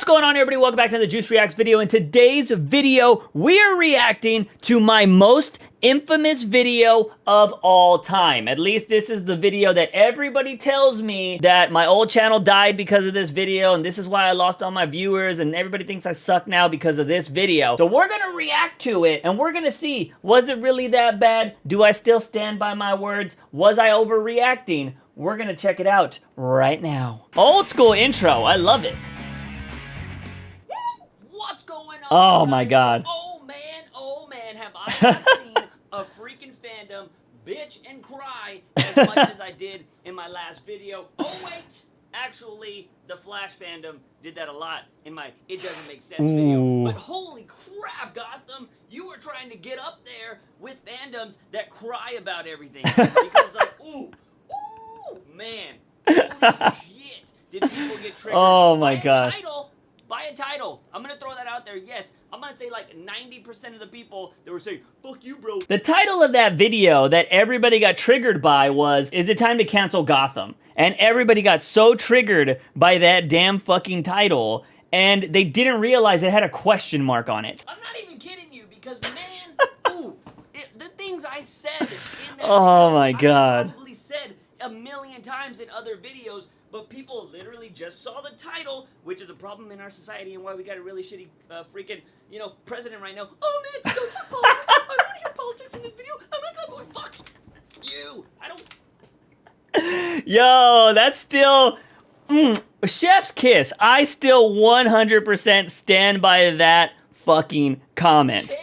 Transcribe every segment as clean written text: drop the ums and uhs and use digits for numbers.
What's going on, everybody? Welcome back to the Juice Reacts video. In today's video, we are reacting to my most infamous video of all time. At least this is the video that everybody tells me that my old channel died because of this video, and this is why I lost all my viewers, and everybody thinks I suck now because of this video. So we're gonna react to it, and we're gonna see, was it really that bad? Do I still stand by my words? Was I overreacting? We're gonna check it out right now. Old school intro, I love it. What's going on? Oh my god. Oh man, have I not seen a freaking fandom bitch and cry as much as I did in my last video. Oh wait, actually, the Flash fandom did that a lot in my It Doesn't Make Sense video. But holy crap, Gotham, you were trying to get up there with fandoms that cry about everything. Because like, ooh, man, holy shit, did people get triggered Oh my god. By a title. I'm gonna throw that out there, yes. I'm gonna say like 90% of the people that were saying, fuck you, bro. The title of that video that everybody got triggered by was, is it time to cancel Gotham? And everybody got so triggered by that damn fucking title, and they didn't realize it had a question mark on it. I'm not even kidding you, because man, ooh, the things I said in that Oh my god. I probably said a million times in other videos, but people literally just saw the title, which is a problem in our society and why we got a really shitty freaking, you know, president right now. Oh man, don't talk politics. I don't want to hear politics in this video. Oh my god, boy, fuck you. I don't. Yo, that's still... chef's kiss. I still 100% stand by that fucking comment.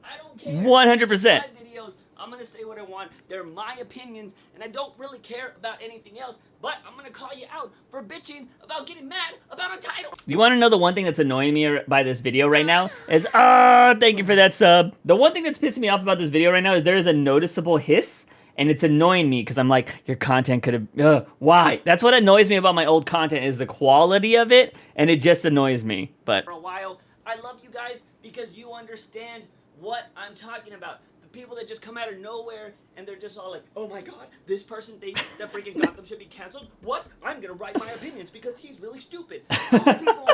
I don't care. 100%. Videos, I'm gonna say what I want. They're my opinions, and I don't really care about anything else. But I'm gonna call you out for bitching about getting mad about a title. You want to know the one thing that's annoying me by this video right now? Is, thank you for that sub. The one thing that's pissing me off about this video right now is there is a noticeable hiss, and it's annoying me because I'm like, your content could have, why? That's what annoys me about my old content, is the quality of it, and it just annoys me. But for a while, I love you guys because you understand what I'm talking about. People that just come out of nowhere and they're just all like, oh my god, this person thinks that freaking Gotham should be canceled? What? I'm gonna write my opinions because he's really stupid. People,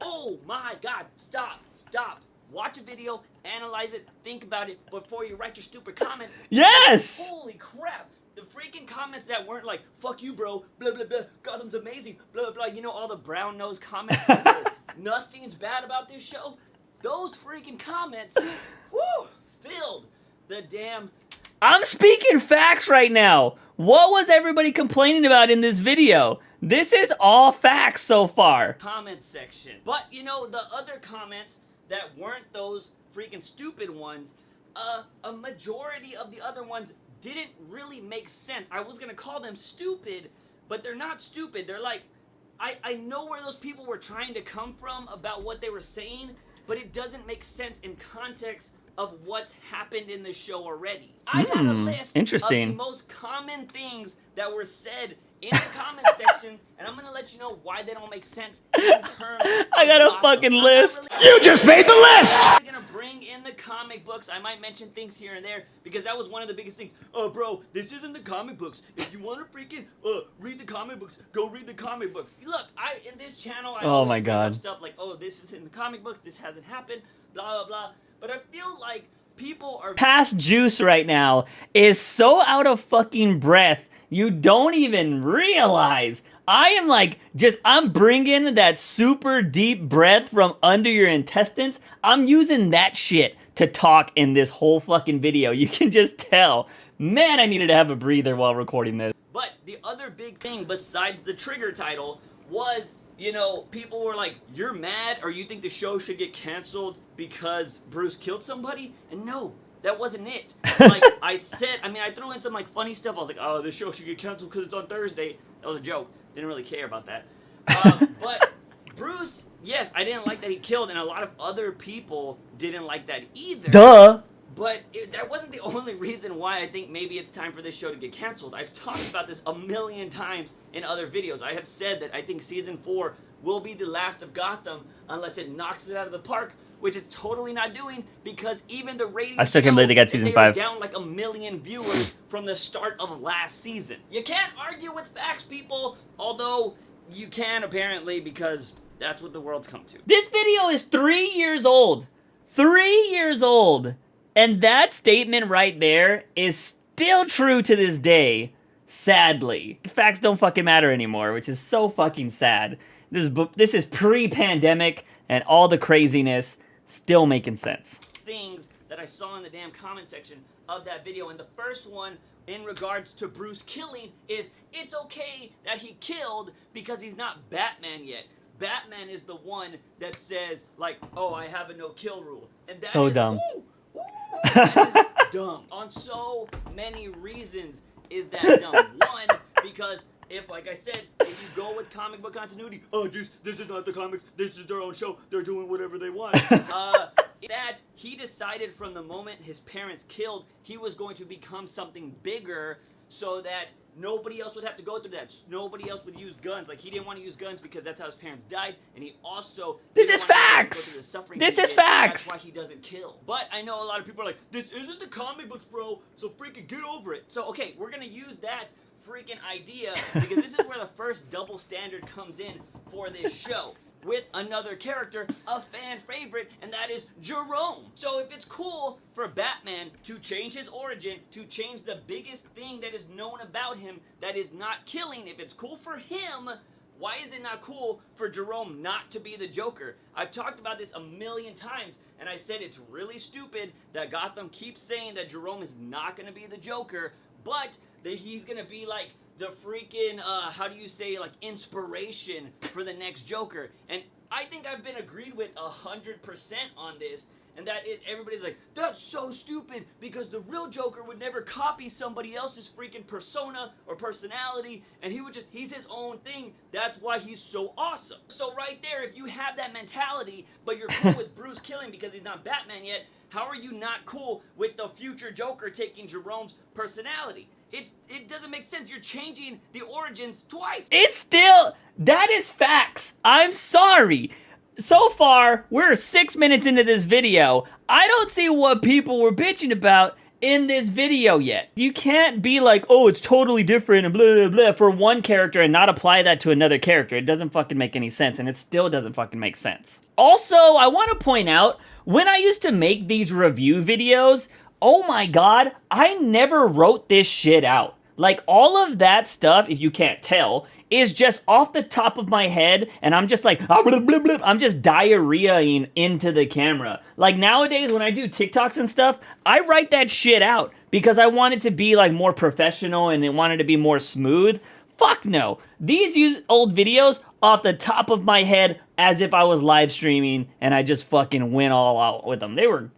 oh my god, stop. Watch a video, analyze it, think about it before you write your stupid comments. Yes! Holy crap. The freaking comments that weren't like, fuck you, bro, blah, blah, blah, Gotham's amazing, blah, blah, you know, all the brown-nosed comments where nothing's bad about this show. Those freaking comments, woo, filled the damn... I'm speaking facts right now. What was everybody complaining about in this video? This is all facts so far. Comment section. But, you know, the other comments that weren't those freaking stupid ones, a majority of the other ones didn't really make sense. I was gonna call them stupid, but they're not stupid. They're like, I know where those people were trying to come from about what they were saying, but it doesn't make sense in context of what's happened in the show already. I got a list of the most common things that were said in the comment section, and I'm gonna let you know why they don't make sense in terms of I got a fucking list. You just made the list! I'm gonna bring in the comic books. I might mention things here and there because that was one of the biggest things. Oh, bro, this isn't the comic books. If you want to freaking read the comic books, go read the comic books. Look, in this channel, I oh my god, stuff like, oh, this is in the comic books. This hasn't happened. Blah blah blah. But I feel like people are past Juice right now is so out of fucking breath. You don't even realize. I am like, I'm bringing that super deep breath from under your intestines. I'm using that shit to talk in this whole fucking video. You can just tell. Man, I needed to have a breather while recording this. But the other big thing besides the trigger title was, you know, people were like, you're mad or you think the show should get canceled because Bruce killed somebody? And no, that wasn't it. Like I said, I threw in some like funny stuff. I was like, oh, this show should get canceled because it's on Thursday. That was a joke. Didn't really care about that. But Bruce, yes, I didn't like that he killed, and a lot of other people didn't like that either. Duh. But that wasn't the only reason why I think maybe it's time for this show to get canceled. I've talked about this a million times in other videos. I have said that I think Season 4 will be the last of Gotham unless it knocks it out of the park, which it's totally not doing because even the ratings I still can't believe they got Season 5. down like 1 million viewers from the start of last season. You can't argue with facts, people, although you can apparently because That's what the world's come to. This video is 3 years old. 3 years old. And that statement right there is still true to this day, sadly. Facts don't fucking matter anymore, which is so fucking sad. This is pre-pandemic, and all the craziness still making sense. Things that I saw in the damn comment section of that video, and the first one in regards to Bruce killing is, it's okay that he killed because he's not Batman yet. Batman is the one that says, like, oh, I have a no-kill rule. And that So is, dumb. that is dumb. On so many reasons is that dumb. One, because if, like I said, if you go with comic book continuity, oh, Juice, this is not the comics, this is their own show, they're doing whatever they want. That he decided from the moment his parents killed, he was going to become something bigger so that nobody else would have to go through that. Nobody else would use guns. Like, he didn't want to use guns because that's how his parents died, and he also... This is facts! This is facts! That's why he doesn't kill. But I know a lot of people are like, this isn't the comic books, bro, so freaking get over it. So, okay, we're gonna use that freaking idea because this is where the first double standard comes in for this show. With another character, a fan favorite, and that is Jerome. So if it's cool for Batman to change his origin, to change the biggest thing that is known about him that is not killing, if it's cool for him, why is it not cool for Jerome not to be the Joker? I've talked about this a million times, and I said it's really stupid that Gotham keeps saying that Jerome is not going to be the Joker, but that he's going to be like the freaking, how do you say, like, inspiration for the next Joker. And I think I've been agreed with 100% on this, and that is, everybody's like, that's so stupid, because the real Joker would never copy somebody else's freaking persona or personality, and he would just, he's his own thing. That's why he's so awesome. So right there, if you have that mentality, but you're cool with Bruce killing because he's not Batman yet, how are you not cool with the future Joker taking Jerome's personality? It doesn't make sense. You're changing the origins twice. It's still... That is facts. I'm sorry. So far, we're 6 minutes into this video. I don't see what people were bitching about in this video yet. You can't be like, oh, it's totally different and blah, blah, blah for one character and not apply that to another character. It doesn't fucking make any sense, and it still doesn't fucking make sense. Also, I want to point out, when I used to make these review videos, oh my god, I never wrote this shit out. Like, all of that stuff, if you can't tell, is just off the top of my head, and I'm just like, ah, blah, blah, blah. I'm just diarrheaing into the camera. Like, nowadays, when I do TikToks and stuff, I write that shit out, because I want it to be, like, more professional, and I want it to be more smooth. Fuck no. These use old videos off the top of my head as if I was live streaming and I just fucking went all out with them. They were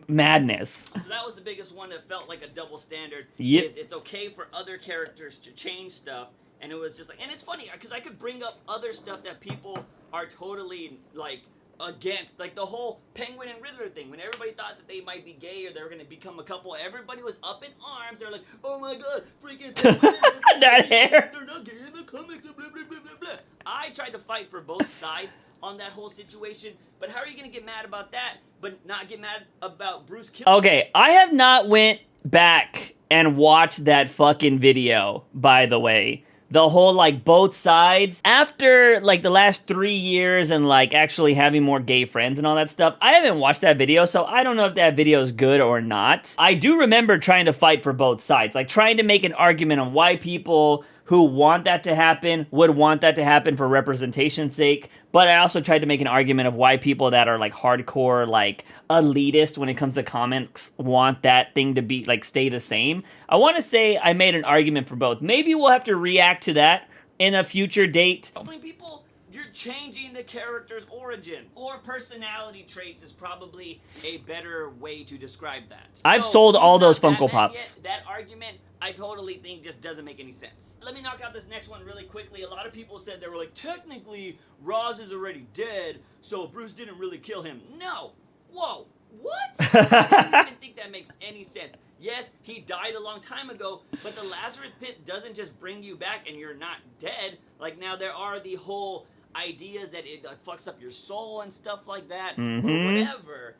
madness. So that was the biggest one that felt like a double standard. Yep. Is it's okay for other characters to change stuff, and it was just like, and it's funny because I could bring up other stuff that people are totally like against, like the whole Penguin and Riddler thing. When everybody thought that they might be gay or they were going to become a couple, everybody was up in arms. They're like, oh my god, freaking Penguin and that hair. They're not gay in the comics, blah, blah, blah, blah, blah. I tried to fight for both sides on that whole situation, but how are you going to get mad about that, but not get mad about Bruce killing? Okay, I have not went back and watched that fucking video, by the way. The whole, like, both sides. After, like, the last 3 years and, like, actually having more gay friends and all that stuff, I haven't watched that video, so I don't know if that video is good or not. I do remember trying to fight for both sides, like, trying to make an argument on why people who want that to happen would want that to happen for representation's sake, but I also tried to make an argument of why people that are, like, hardcore, like, elitist when it comes to comics want that thing to be, like, stay the same. I want to say I made an argument for both. Maybe we'll have to react to that in a future date. People, you're changing the character's origin or personality traits is probably a better way to describe that. I've So, sold all he's those not Funko Batman Pops. yet. That argument, I totally think just doesn't make any sense. Let me knock out this next one really quickly. A lot of people said they were like, technically, Roz is already dead, so Bruce didn't really kill him. No. Whoa. What? I don't even think that makes any sense. Yes, he died a long time ago, but the Lazarus pit doesn't just bring you back and you're not dead. Like, now there are the whole ideas that it fucks up your soul and stuff like that, or whatever.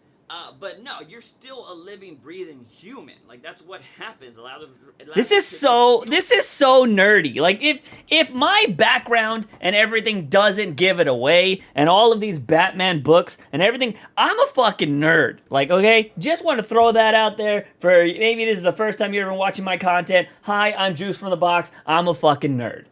But no, you're still a living, breathing human. Like, that's what happens. This is so nerdy. Like, if my background and everything doesn't give it away, and all of these Batman books and everything, I'm a fucking nerd. Like, okay? Just want to throw that out there for maybe this is the first time you're ever watching my content. Hi, I'm Juice from the Box. I'm a fucking nerd.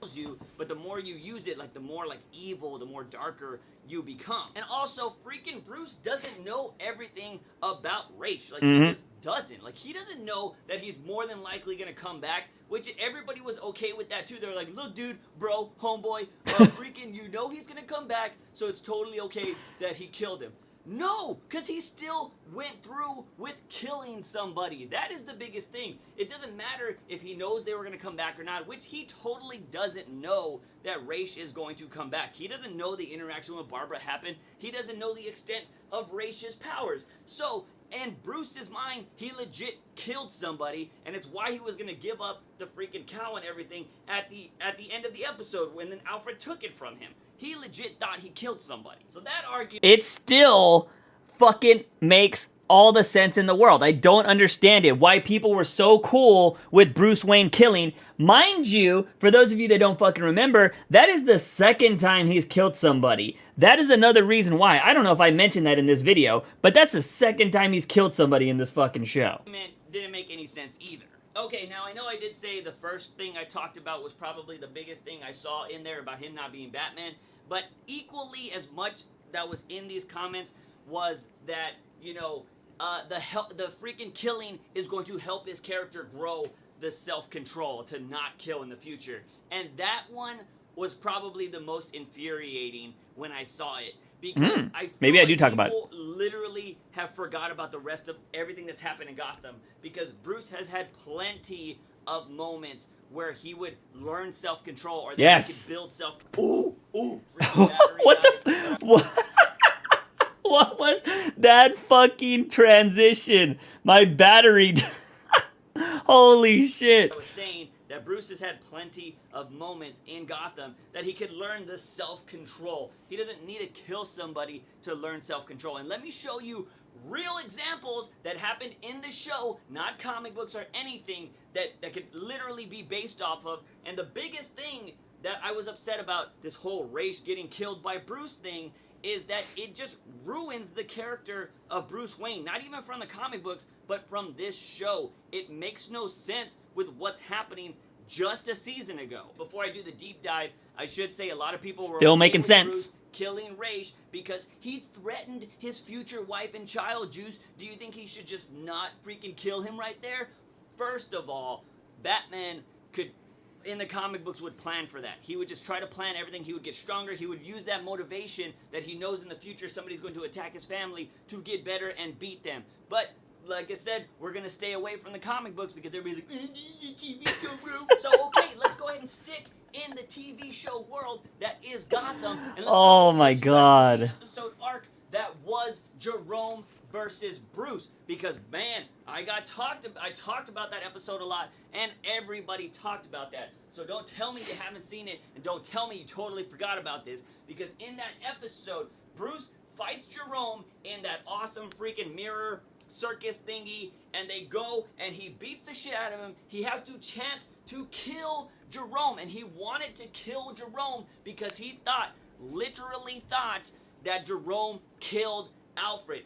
But the more you use it, like, the more, like, evil, the more darker you become. And also, freaking Bruce doesn't know everything about Raish. Like, he just doesn't. Like, he doesn't know that he's more than likely gonna come back, which everybody was okay with that, too. They're like, look, dude, bro, homeboy, freaking, you know he's gonna come back, so it's totally okay that he killed him. No, because he still went through with killing somebody. That is the biggest thing. It doesn't matter if he knows they were going to come back or not, which he totally doesn't know that Raish is going to come back. He doesn't know the interaction with Barbara happened. He doesn't know the extent of Raish's powers. So, in Bruce's mind, he legit killed somebody, and it's why he was going to give up the freaking cow and everything at the end of the episode when then Alfred took it from him. He legit thought he killed somebody. So that argument... It still fucking makes all the sense in the world. I don't understand it. Why people were so cool with Bruce Wayne killing. Mind you, for those of you that don't fucking remember, that is the second time he's killed somebody. That is another reason why. I don't know if I mentioned that in this video, but that's the second time he's killed somebody in this fucking show. Didn't make any sense either. Okay, now I know I did say the first thing I talked about was probably the biggest thing I saw in there about him not being Batman, but equally as much that was in these comments was that, you know, the freaking killing is going to help his character grow the self-control to not kill in the future. And that one was probably the most infuriating when I saw it. Because maybe I do talk about it. People literally have forgot about the rest of everything that's happened in Gotham. Because Bruce has had plenty of moments where he would learn self-control or that he could build self-control. What the... What was that fucking transition? My battery... Holy shit. I was saying that Bruce has had plenty of moments in Gotham that he could learn the self-control. He doesn't need to kill somebody to learn self-control. And let me show you real examples that happened in the show, not comic books or anything, that could literally be based off of. And the biggest thing that I was upset about this whole Raish getting killed by Bruce thing is that it just ruins the character of Bruce Wayne. Not even from the comic books, but from this show. It makes no sense with what's happening just a season ago. Before I do the deep dive, I should say a lot of people were still making sense. Bruce killing Raish because he threatened his future wife and child. Juice, do you think he should just not freaking kill him right there? First of all, Batman could, in the comic books, would plan for that. He would just try to plan everything. He would get stronger. He would use that motivation that he knows in the future somebody's going to attack his family to get better and beat them. But like I said, we're going to stay away from the comic books because everybody's like, TV show, bro. So, okay, let's go ahead and stick in the TV show world that is Gotham. And oh my god. Episode arc that was Jerome versus Bruce. Because, man, I talked about that episode a lot, and everybody talked about that. So don't tell me you haven't seen it, and don't tell me you totally forgot about this. Because in that episode, Bruce fights Jerome in that awesome freaking mirror circus thingy, and they go and he beats the shit out of him. He has to chance to kill Jerome, and he wanted to kill Jerome because he literally thought that Jerome killed Alfred.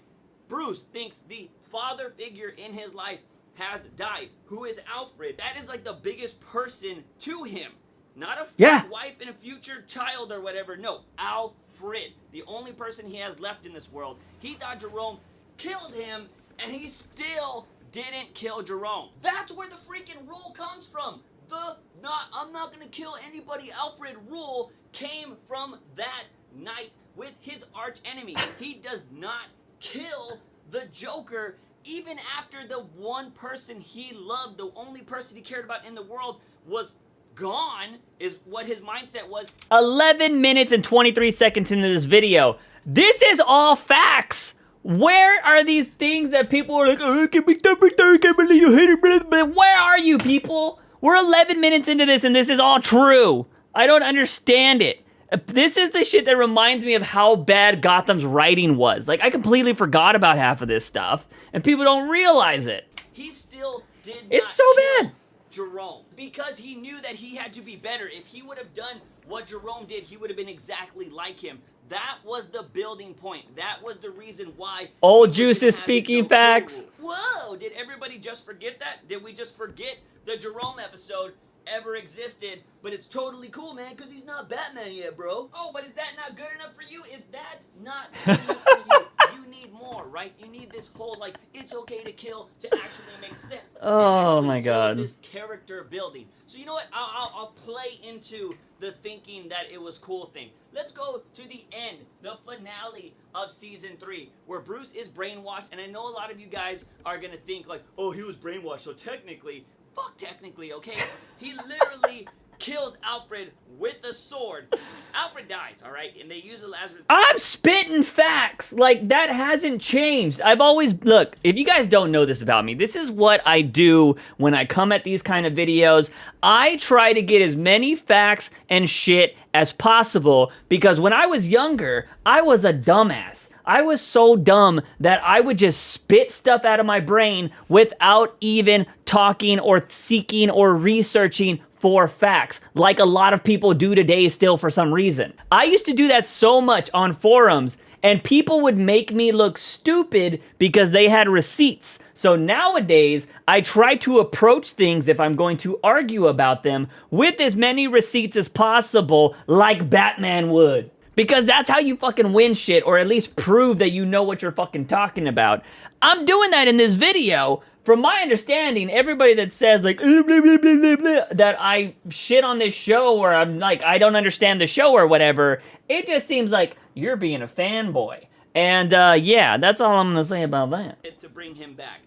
Bruce thinks the father figure in his life has died. Who is Alfred? That is like the biggest person to him. Not a wife and a future child or whatever. No, Alfred. The only person he has left in this world. He thought Jerome killed him, and he still didn't kill Jerome. That's where the freaking rule comes from. I'm not gonna kill anybody Alfred rule came from that night with his arch enemy. He does not kill the Joker even after the one person he loved, the only person he cared about in the world was gone, is what his mindset was. 11 minutes and 23 seconds into this video. This is all facts. Where are these things that people are like, oh, I can't believe you hate it, but where are you people? We're 11 minutes into this and this is all true. I don't understand it. This is the shit that reminds me of how bad Gotham's writing was. Like, I completely forgot about half of this stuff, and people don't realize it. He still did not It's so kill bad. Jerome, because he knew that he had to be better. If he would have done what Jerome did, he would have been exactly like him. That was the building point. That was the reason why. Old Juice is speaking facts. Whoa! Did everybody just forget that? Did we just forget the Jerome episode ever existed? But it's totally cool, man, because he's not Batman yet, bro. Oh, but is that not good enough for you? Is that not good enough for you? You need more, right? You need this whole, like, it's okay to kill to actually make sense. Oh my God. This character building. So you know what? I'll play into the thinking that it was cool thing. Let's go to the end, the finale of season 3, where Bruce is brainwashed. And I know a lot of you guys are gonna think like, oh, he was brainwashed, so technically, fuck technically, okay? He literally kills Alfred with a sword. Alfred dies, all right? And they use the Lazarus. I'm spitting facts. Like, that hasn't changed. I've always, look, if you guys don't know this about me, this is what I do when I come at these kind of videos. I try to get as many facts and shit as possible, because when I was younger, I was a dumbass. I was so dumb that I would just spit stuff out of my brain without even talking or seeking or researching for facts, like a lot of people do today still for some reason. I used to do that so much on forums, and people would make me look stupid because they had receipts. So nowadays, I try to approach things, if I'm going to argue about them, with as many receipts as possible, like Batman would. Because that's how you fucking win shit, or at least prove that you know what you're fucking talking about. I'm doing that in this video. From my understanding, everybody that says like blah, blah, blah, blah, blah, that I shit on this show, or I'm like, I don't understand the show or whatever, it just seems like you're being a fanboy. And yeah, that's all I'm gonna say about that. To bring him back.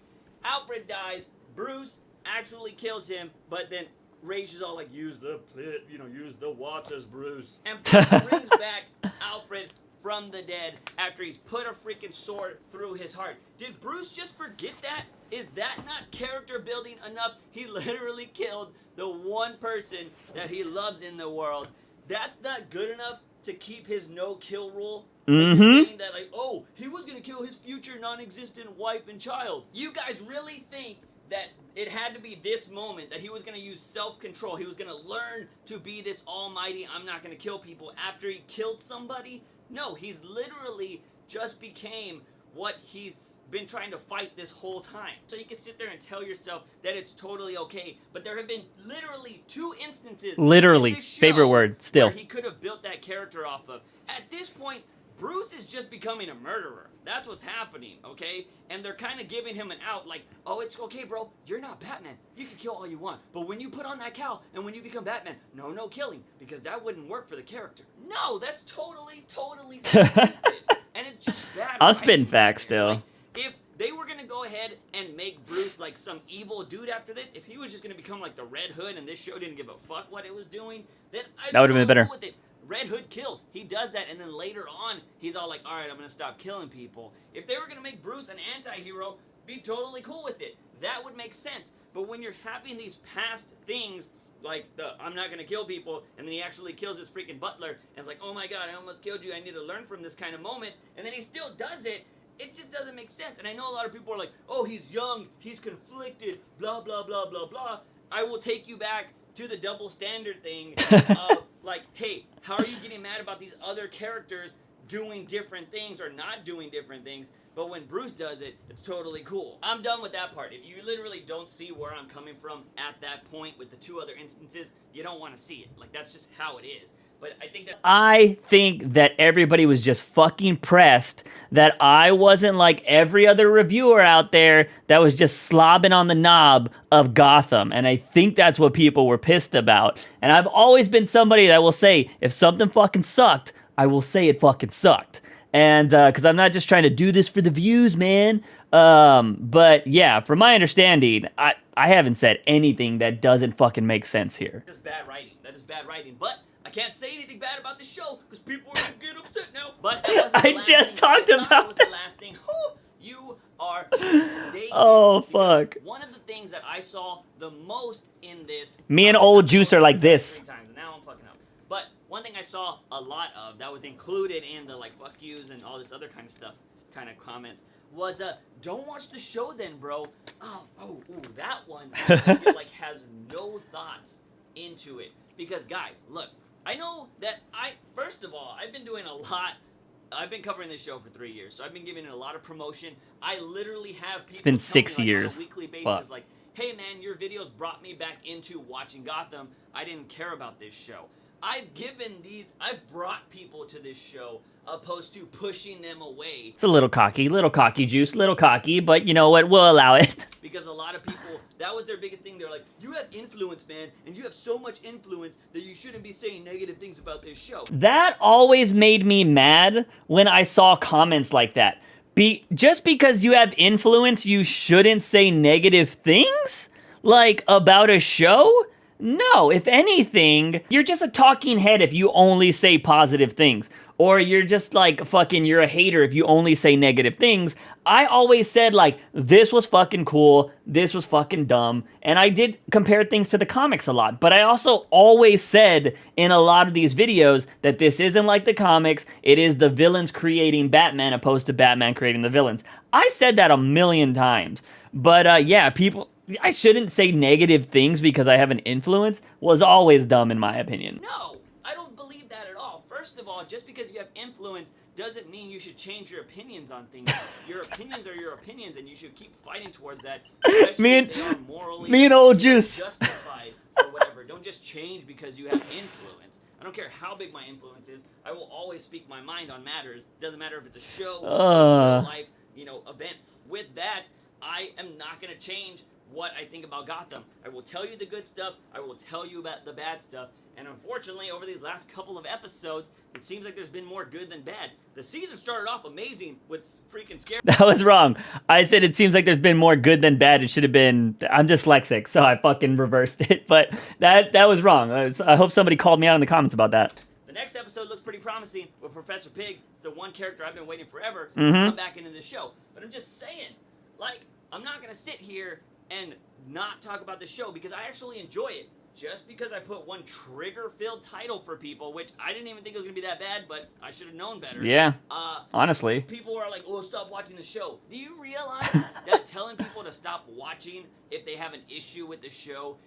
Alfred dies, Bruce actually kills him, but then Rage is all like, use the plit, you know, use the waters, Bruce. And Bruce brings back Alfred from the dead after he's put a freaking sword through his heart. Did Bruce just forget that? Is that not character building enough? He literally killed the one person that he loves in the world. That's not good enough to keep his no-kill rule? Saying that like, oh, he was gonna kill his future non-existent wife and child. You guys really think that it had to be this moment, that he was going to use self-control, he was going to learn to be this almighty, I'm not going to kill people after he killed somebody? No, he's literally just became what he's been trying to fight this whole time. So you can sit there and tell yourself that it's totally okay, but there have been literally 2 instances literally, in this show favorite word, still, where he could have built that character off of. At this point, Bruce is just becoming a murderer. That's what's happening, okay? And they're kind of giving him an out, like, oh, it's okay, bro. You're not Batman. You can kill all you want. But when you put on that cowl and when you become Batman, no killing, because that wouldn't work for the character. No, that's totally stupid. And it's just bad. I'm spitting facts still. Like, if they were going to go ahead and make Bruce like some evil dude after this, if he was just going to become like the Red Hood and this show didn't give a fuck what it was doing, then that would have been better. With it. Red Hood kills. He does that, and then later on, he's all like, all right, I'm going to stop killing people. If they were going to make Bruce an anti-hero, be totally cool with it. That would make sense. But when you're having these past things, like the I'm not going to kill people, and then he actually kills his freaking butler, and it's like, oh my god, I almost killed you, I need to learn from this kind of moment, and then he still does it, it just doesn't make sense. And I know a lot of people are like, oh, he's young, he's conflicted, blah, blah, blah, blah, blah. I will take you back to the double standard thing of, like, hey, how are you getting mad about these other characters doing different things or not doing different things? But when Bruce does it, it's totally cool. I'm done with that part. If you literally don't see where I'm coming from at that point with the 2 other instances, you don't want to see it. Like, that's just how it is. But I think that everybody was just fucking pressed that I wasn't like every other reviewer out there that was just slobbing on the knob of Gotham. And I think that's what people were pissed about. And I've always been somebody that will say, if something fucking sucked, I will say it fucking sucked. And because I'm not just trying to do this for the views, man. But yeah, from my understanding, I haven't said anything that doesn't fucking make sense here. That's bad writing. That is bad writing. But I can't say anything bad about the show because people are going to get upset now. But I just talked about that. The last thing. You are oh, fuck. One of the things that I saw the most in this... Me and old Juice are like this. Now I'm fucking up. But one thing I saw a lot of that was included in the like fuck yous and all this other kind of stuff, kind of comments, was don't watch the show then, bro. That one I feel like has no thoughts into it. Because guys, look, I know that first of all, I've been doing a lot. I've been covering this show for 3 years, so I've been giving it a lot of promotion. I literally have people. It's been tell 6 me, like, years. on a weekly basis, Fuck. like, hey man, your videos brought me back into watching Gotham. I didn't care about this show. I've brought people to this show opposed to pushing them away. It's a little cocky, Juice, little cocky, but you know what? We'll allow it. Because a lot of people, that was their biggest thing. They're like, you have influence, man, and you have so much influence that you shouldn't be saying negative things about this show. That always made me mad when I saw comments like that. Just because you have influence, you shouldn't say negative things? Like, about a show? No, if anything, you're just a talking head if you only say positive things. Or you're just like you're a hater if you only say negative things. I always said like, this was fucking cool, this was fucking dumb, and I did compare things to the comics a lot. But I also always said in a lot of these videos that this isn't like the comics, it is the villains creating Batman opposed to Batman creating the villains. I said that a million times. But yeah, I shouldn't say negative things because I have an influence was always dumb in my opinion. No, I don't believe that at all. First of all, just because you have influence doesn't mean you should change your opinions on things. Your opinions are your opinions, and you should keep fighting towards that. Me and if they are morally me and old Juice justified or whatever. Don't just change because you have influence. I don't care how big my influence is. I will always speak my mind on matters. Doesn't matter if it's a show, real life, events. With that, I am not going to change what I think about Gotham. I will tell you the good stuff. I will tell you about the bad stuff. And unfortunately, over these last couple of episodes, it seems like there's been more good than bad. The season started off amazing with freaking scary. That was wrong. I said it seems like there's been more good than bad. It should have been, I'm dyslexic, so I fucking reversed it. But that was wrong. I hope somebody called me out in the comments about that. The next episode looks pretty promising with Professor Pig. It's the one character I've been waiting forever to come back into the show. But I'm just saying, like, I'm not going to sit here and not talk about the show because I actually enjoy it. Just because I put one trigger-filled title for people, which I didn't even think it was going to be that bad, but I should have known better. Yeah, honestly. People are like, oh, stop watching the show. Do you realize that telling people to stop watching if they have an issue with the show,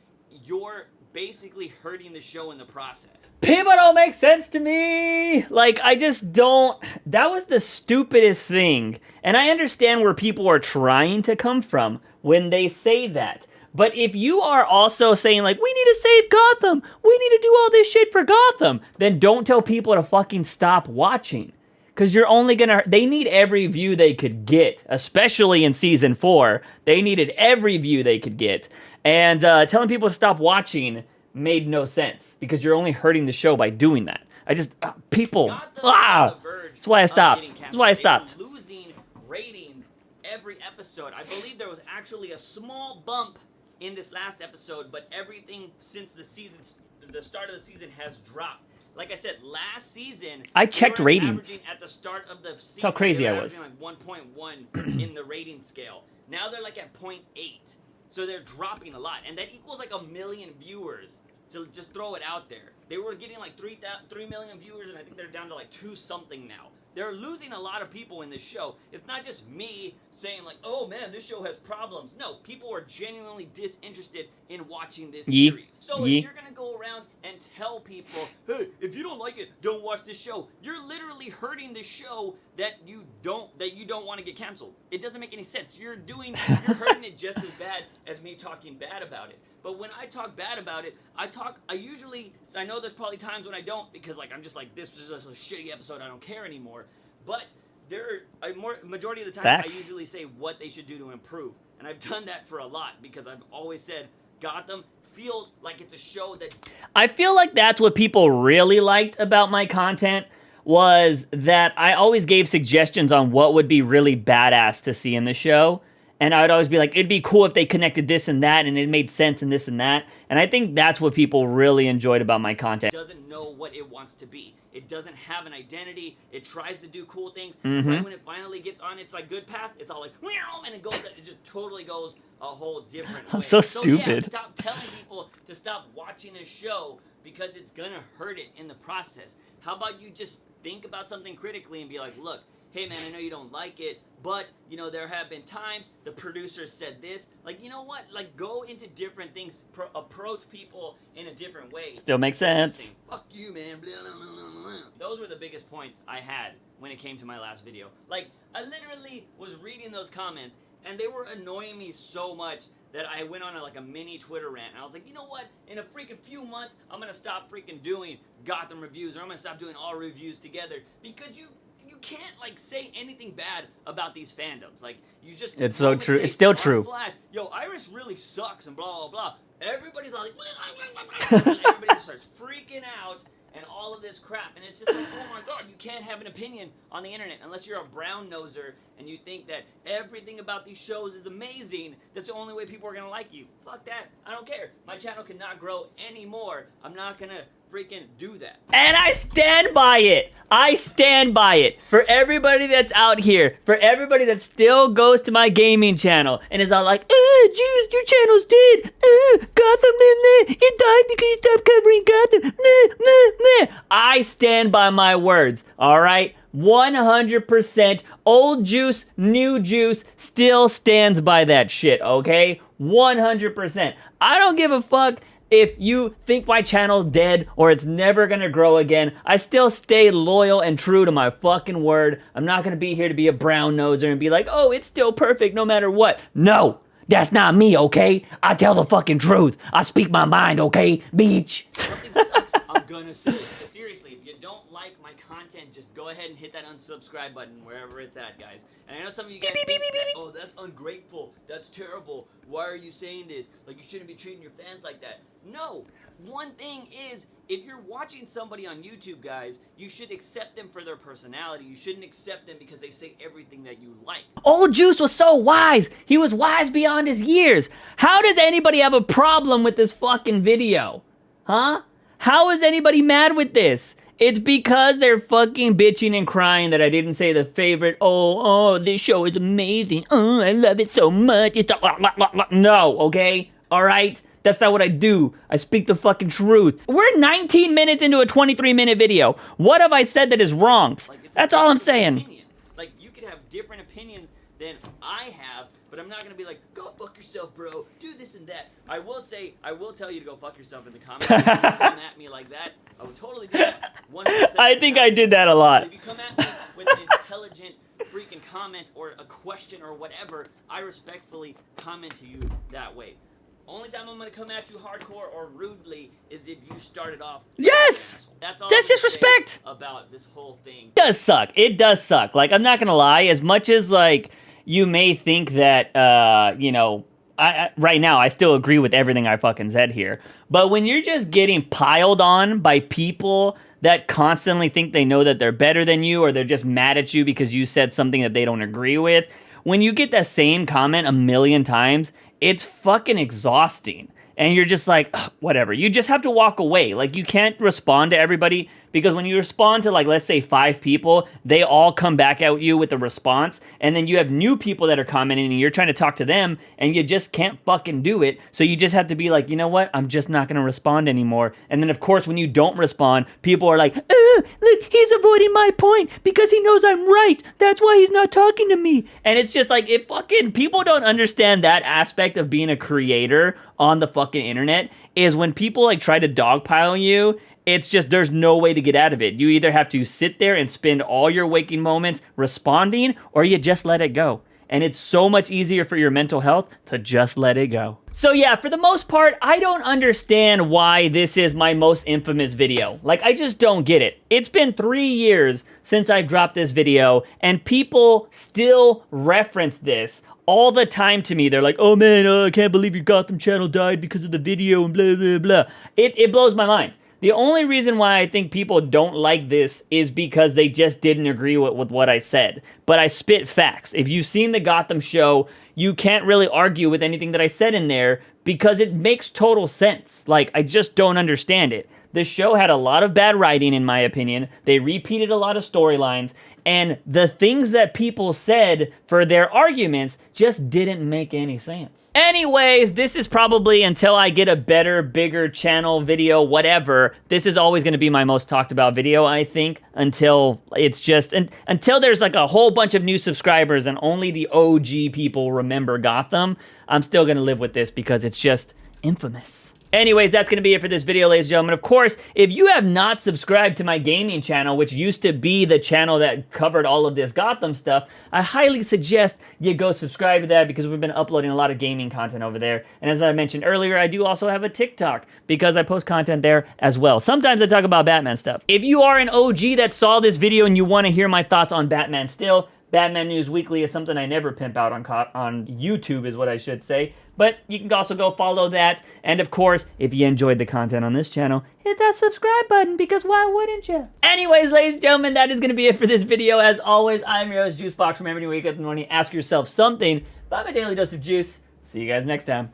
you're basically hurting the show in the process? People don't make sense to me. Like, I just don't. That was the stupidest thing. And I understand where people are trying to come from when they say that. But if you are also saying, like, we need to save Gotham, we need to do all this shit for Gotham, then don't tell people to fucking stop watching. Because you're only gonna, they need every view they could get, especially in Season 4. They needed every view they could get. And telling people to stop watching made no sense, because you're only hurting the show by doing that. That's why I stopped. That's why I stopped. They were losing ratings every episode. I believe there was actually a small bump in this last episode, but everything since the start of the season has dropped. Like I said, last season, I checked ratings. At the start of the season, that's how crazy I was. Like 1.1 in the rating scale. Now they're like at 0.8, so they're dropping a lot, and that equals like 1 million viewers. To just throw it out there, they were getting like 3 million viewers, and I think they're down to like 2 something now. They're losing a lot of people in this show. It's not just me saying like, oh man, this show has problems. No, people are genuinely disinterested in watching this series. So if you're going to go around and tell people, hey, if you don't like it, don't watch this show, you're literally hurting the show that you don't want to get canceled. It doesn't make any sense. You're hurting it just as bad as me talking bad about it. But when I talk bad about it, I know there's probably times when I don't, because like I'm just like, this was just a shitty episode, I don't care anymore. But majority of the time, Facts. I usually say what they should do to improve. And I've done that for a lot, because I've always said Gotham feels like it's a show that... I feel like that's what people really liked about my content, was that I always gave suggestions on what would be really badass to see in the show. And I would always be like, it'd be cool if they connected this and that, and it made sense and this and that. And I think that's what people really enjoyed about my content. It doesn't know what it wants to be. It doesn't have an identity. It tries to do cool things. Right when it finally gets on its like good path, it's all like, and it just totally goes a whole different way. I'm so stupid. Yeah, stop telling people to stop watching a show, because it's gonna hurt it in the process. How about you just think about something critically and be like, look, hey man, I know you don't like it, but you know, there have been times the producer said this. Like, you know what? Like, go into different things, approach people in a different way. Still makes sense. Fuck you, man. Blah, blah, blah, blah. Those were the biggest points I had when it came to my last video. Like, I literally was reading those comments, and they were annoying me so much that I went on a mini Twitter rant, and I was like, you know what? In a freaking few months, I'm gonna stop freaking doing Gotham reviews, or I'm gonna stop doing all reviews together, because you can't like say anything bad about these fandoms. Like, you just, it's so true. It's still true. Flash, yo, Iris really sucks and blah blah blah. Everybody's like, everybody starts freaking out and all of this crap, and it's just like, oh my god, you can't have an opinion on the internet unless you're a brown noser and you think that everything about these shows is amazing. That's the only way people are gonna like you. Fuck that. I don't care. My channel cannot grow anymore. I'm not gonna freaking do that. And I stand by it. I stand by it. For everybody that's out here, for everybody that still goes to my gaming channel and is all like, Juice, your channel's dead. Gotham, it died because you stopped covering Gotham. I stand by my words, all right? 100% old Juice, new Juice still stands by that shit, okay? 100%. I don't give a fuck if you think my channel's dead or it's never gonna grow again. I still stay loyal and true to my fucking word. I'm not gonna be here to be a brown noser and be like, oh, it's still perfect no matter what. No, that's not me, okay? I tell the fucking truth. I speak my mind, okay, bitch? Something sucks, I'm gonna say it. But seriously, if you don't like my content, just go ahead and hit that unsubscribe button wherever it's at, guys. And I know some of you guys think that, oh, that's ungrateful, that's terrible, why are you saying this? Like, you shouldn't be treating your fans like that. No, one thing is, if you're watching somebody on YouTube, guys, you should accept them for their personality. You shouldn't accept them because they say everything that you like. Old Juice was so wise. He was wise beyond his years. How does anybody have a problem with this fucking video? Huh? How is anybody mad with this? It's because they're fucking bitching and crying that I didn't say the favorite, oh, this show is amazing. Oh, I love it so much. It's no, okay? All right? That's not what I do. I speak the fucking truth. We're 19 minutes into a 23-minute video. What have I said that is wrong? Like, that's all I'm saying. Opinion. Like, you could have different opinions than I have, but I'm not gonna be like, go fuck yourself, bro. Do this and that. I will tell you to go fuck yourself in the comments. If you come at me like that, I would totally do that. 100%. I think I did that a lot. If you come at me with an intelligent freaking comment or a question or whatever, I respectfully comment to you that way. Only time I'm gonna come at you hardcore or rudely is if you started off. Yes! That's all. That's disrespect about this whole thing. It does suck. It does suck. Like, I'm not gonna lie, as much as, like, you may think that, you know, right now, I still agree with everything I fucking said here. But when you're just getting piled on by people that constantly think they know that they're better than you, or they're just mad at you because you said something that they don't agree with, when you get that same comment a million times, it's fucking exhausting. And you're just like, ugh, whatever. You just have to walk away. Like, you can't respond to everybody, because when you respond to, like, let's say 5 people, they all come back at you with a response, and then you have new people that are commenting, and you're trying to talk to them, and you just can't fucking do it. So you just have to be like, you know what? I'm just not going to respond anymore. And then, of course, when you don't respond, people are like, look, he's avoiding my point because he knows I'm right. That's why he's not talking to me. And it's just like, it fucking, people don't understand that aspect of being a creator on the fucking internet, is when people, like, try to dogpile you, it's just, there's no way to get out of it. You either have to sit there and spend all your waking moments responding, or you just let it go. And it's so much easier for your mental health to just let it go. So yeah, for the most part, I don't understand why this is my most infamous video. Like, I just don't get it. It's been 3 years since I dropped this video, and people still reference this all the time to me. They're like, oh man, I can't believe your Gotham channel died because of the video and blah, blah, blah. It blows my mind. The only reason why I think people don't like this is because they just didn't agree with what I said. But I spit facts. If you've seen the Gotham show, you can't really argue with anything that I said in there because it makes total sense. Like, I just don't understand it. The show had a lot of bad writing, in my opinion. They repeated a lot of storylines. and the things that people said for their arguments just didn't make any sense. Anyways, this is probably, until I get a better, bigger channel, video, whatever, this is always gonna be my most talked about video, I think, until it's just, until there's like a whole bunch of new subscribers and only the OG people remember Gotham. I'm still gonna live with this because it's just infamous. Anyways, that's going to be it for this video, ladies and gentlemen. Of course, if you have not subscribed to my gaming channel, which used to be the channel that covered all of this Gotham stuff, I highly suggest you go subscribe to that because we've been uploading a lot of gaming content over there. And as I mentioned earlier, I do also have a TikTok because I post content there as well. Sometimes I talk about Batman stuff. If you are an OG that saw this video and you want to hear my thoughts on Batman still, Batman News Weekly is something I never pimp out on YouTube, is what I should say. But you can also go follow that. And of course, if you enjoyed the content on this channel, hit that subscribe button, because why wouldn't you? Anyways, ladies and gentlemen, that is going to be it for this video. As always, I'm your host, JUICEbox. Remember to wake up in the morning, ask yourself something. Buy my daily dose of juice. See you guys next time.